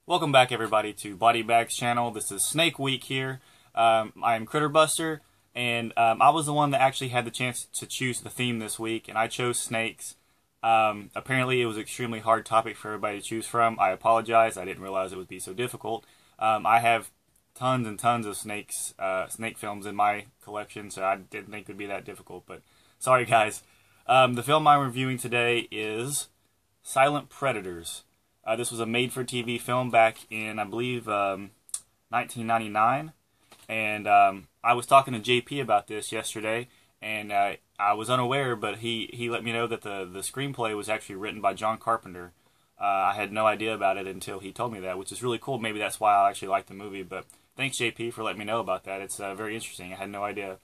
Welcome back, everybody, to Body Bags channel. This is Snake Week here. I am Critterbuster, and I was the one that actually had the chance to choose the theme this week, and I chose snakes. Apparently, it was an extremely hard topic for everybody to choose from. I apologize. I didn't realize it would be so difficult. I have tons and tons of snake films in my collection, so I didn't think it would be that difficult. But sorry, guys. The film I'm reviewing today is Silent Predators. This was a made-for-TV film back in, I believe, 1999. And I was talking to JP about this yesterday, and I was unaware, but he let me know that the screenplay was actually written by John Carpenter. I had no idea about it until he told me that, which is really cool. Maybe that's why I actually like the movie. But thanks, JP, for letting me know about that. It's very interesting. I had no idea.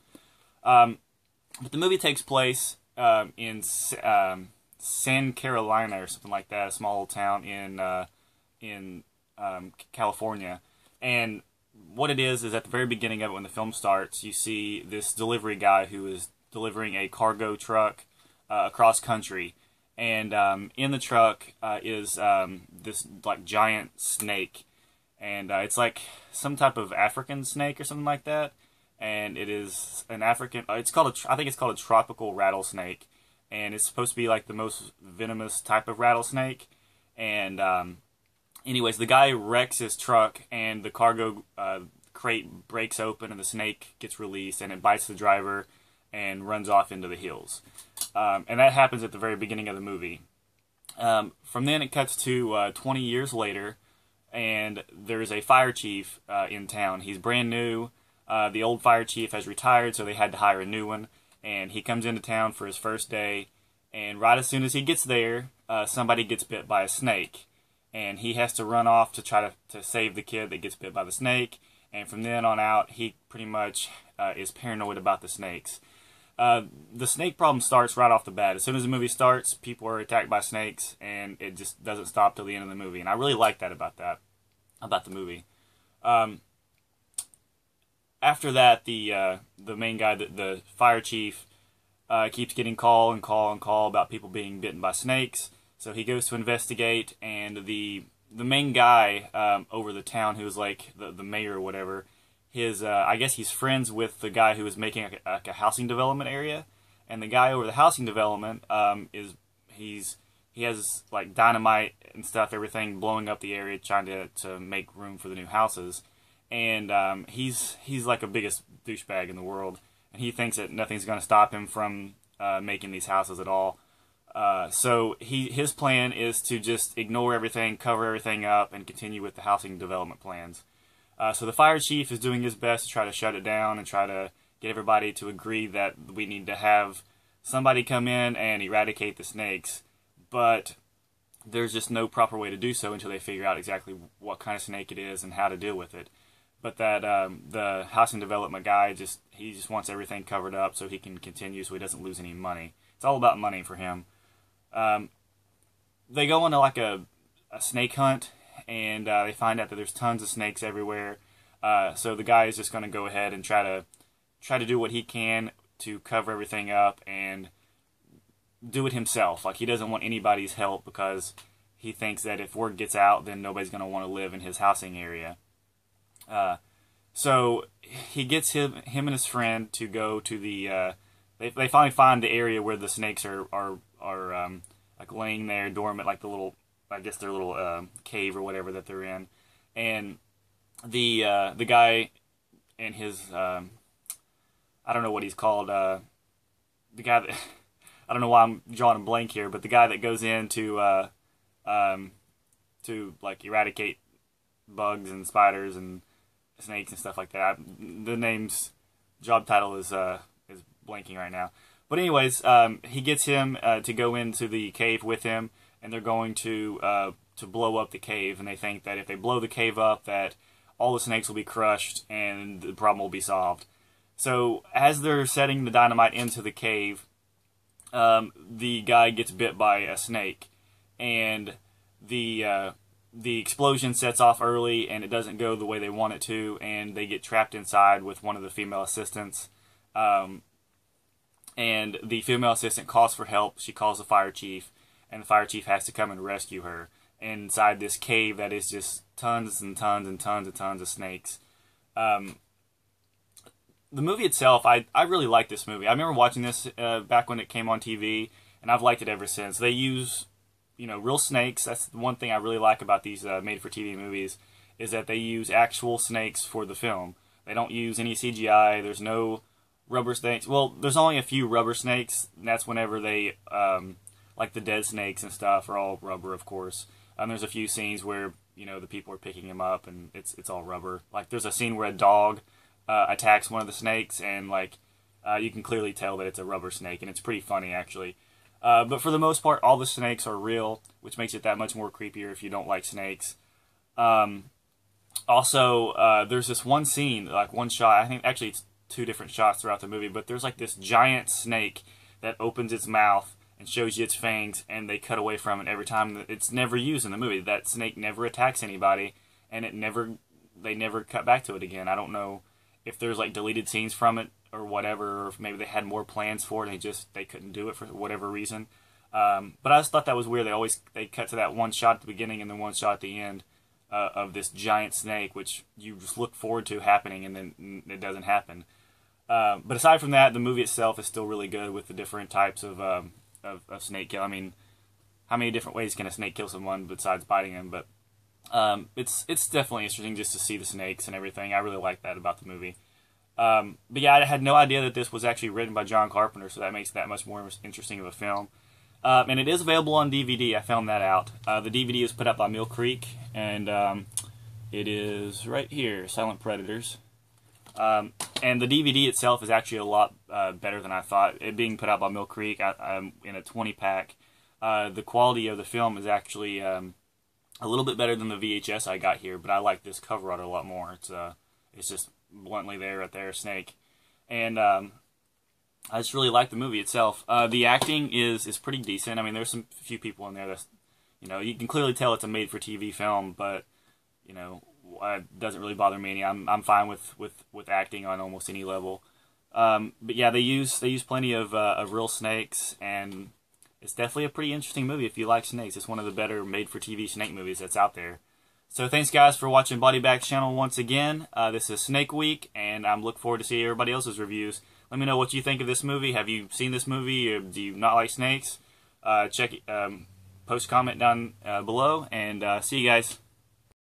But the movie takes place in San Carolina or something like that, a small town in California. And what it is at the very beginning of it, when the film starts, you see this delivery guy who is delivering a cargo truck across country. And in the truck is this like giant snake, and it's like some type of African snake or something like that. And it is an African. It's called I think it's called a tropical rattlesnake, and it's supposed to be like the most venomous type of rattlesnake. And anyways, the guy wrecks his truck, and the cargo crate breaks open, and the snake gets released, and it bites the driver and runs off into the hills. And that happens at the very beginning of the movie. From then it cuts to 20 years later, and there's a fire chief in town. He's brand new. The old fire chief has retired, so they had to hire a new one. And he comes into town for his first day, and right as soon as he gets there, somebody gets bit by a snake. And he has to run off to try to save the kid that gets bit by the snake. And from then on out, he pretty much is paranoid about the snakes. The snake problem starts right off the bat. As soon as the movie starts, people are attacked by snakes, and it just doesn't stop till the end of the movie. And I really like that about the movie. After that, the main guy, the fire chief, keeps getting call about people being bitten by snakes. So he goes to investigate, and the main guy over the town, who's like the mayor or whatever, I guess he's friends with the guy who is making a housing development area. And the guy over the housing development he has like dynamite and stuff, everything blowing up the area, trying to make room for the new houses. And he's like the biggest douchebag in the world, and he thinks that nothing's going to stop him from making these houses at all. So his plan is to just ignore everything, cover everything up, and continue with the housing development plans. So the fire chief is doing his best to try to shut it down and try to get everybody to agree that we need to have somebody come in and eradicate the snakes. But there's just no proper way to do so until they figure out exactly what kind of snake it is and how to deal with it. But that the housing development guy he just wants everything covered up so he can continue, so he doesn't lose any money. It's all about money for him. They go on like a snake hunt, and they find out that there's tons of snakes everywhere. So the guy is just going to go ahead and try to do what he can to cover everything up and do it himself. Like, he doesn't want anybody's help, because he thinks that if word gets out, then nobody's going to want to live in his housing area. So he gets him and his friend to go to the. They finally find the area where the snakes are like laying there dormant, like the little, I guess their little cave or whatever that they're in, and the guy and his I don't know what he's called, the guy that I don't know why I'm drawing a blank here, but the guy that goes in to like eradicate bugs and spiders and snakes and stuff like that. The job title is blanking right now. But anyways, he gets him to go into the cave with him, and they're going to blow up the cave. And they think that if they blow the cave up, that all the snakes will be crushed and the problem will be solved. So as they're setting the dynamite into the cave, the guy gets bit by a snake, and the explosion sets off early, and it doesn't go the way they want it to, and they get trapped inside with one of the female assistants. And the female assistant calls for help. She calls the fire chief, and the fire chief has to come and rescue her. inside this cave that is just tons and tons and tons and tons of snakes. The movie itself, I really like this movie. I remember watching this back when it came on TV, and I've liked it ever since. They use, real snakes. That's the one thing I really like about these made-for-TV movies, is that they use actual snakes for the film. They don't use any CGI. There's no rubber snakes. Well, there's only a few rubber snakes, and that's whenever they, like the dead snakes and stuff are all rubber, of course. And there's a few scenes where, the people are picking him up, and it's all rubber. Like, there's a scene where a dog attacks one of the snakes, and, you can clearly tell that it's a rubber snake, and it's pretty funny, actually. But for the most part, all the snakes are real, which makes it that much more creepier if you don't like snakes. Also, there's this one scene, one shot, I think actually it's 2 different shots throughout the movie, but there's this giant snake that opens its mouth and shows you its fangs, and they cut away from it every time. It's never used in the movie. That snake never attacks anybody, and they never cut back to it again. I don't know if there's deleted scenes from it or whatever, or if maybe they had more plans for it, they couldn't do it for whatever reason. But I just thought that was weird. They cut to that one shot at the beginning and then one shot at the end of this giant snake, which you just look forward to happening, and then it doesn't happen. But aside from that, the movie itself is still really good with the different types of snake kill. I mean, how many different ways can a snake kill someone besides biting them? But it's definitely interesting just to see the snakes and everything. I really like that about the movie. But yeah, I had no idea that this was actually written by John Carpenter, so that makes it that much more interesting of a film. And it is available on DVD. I found that out. The DVD is put up by Mill Creek, and it is right here, Silent Predators. And the DVD itself is actually a lot better than I thought. It being put out by Mill Creek in a 20-pack, the quality of the film is actually a little bit better than the VHS I got here, but I like this cover art a lot more. It's just bluntly there, right there, snake. And I just really like the movie itself. The acting is pretty decent. I mean, there's some few people in there that's, you can clearly tell it's a made-for-TV film, but, it doesn't really bother me any. I'm fine with acting on almost any level. But yeah, they use plenty of real snakes, and it's definitely a pretty interesting movie if you like snakes. It's one of the better made-for-TV snake movies that's out there. So thanks, guys, for watching Body Bag's channel once again. This is Snake Week, and I'm looking forward to seeing everybody else's reviews. Let me know what you think of this movie. Have you seen this movie, or do you not like snakes? Post comment down below, and see you guys.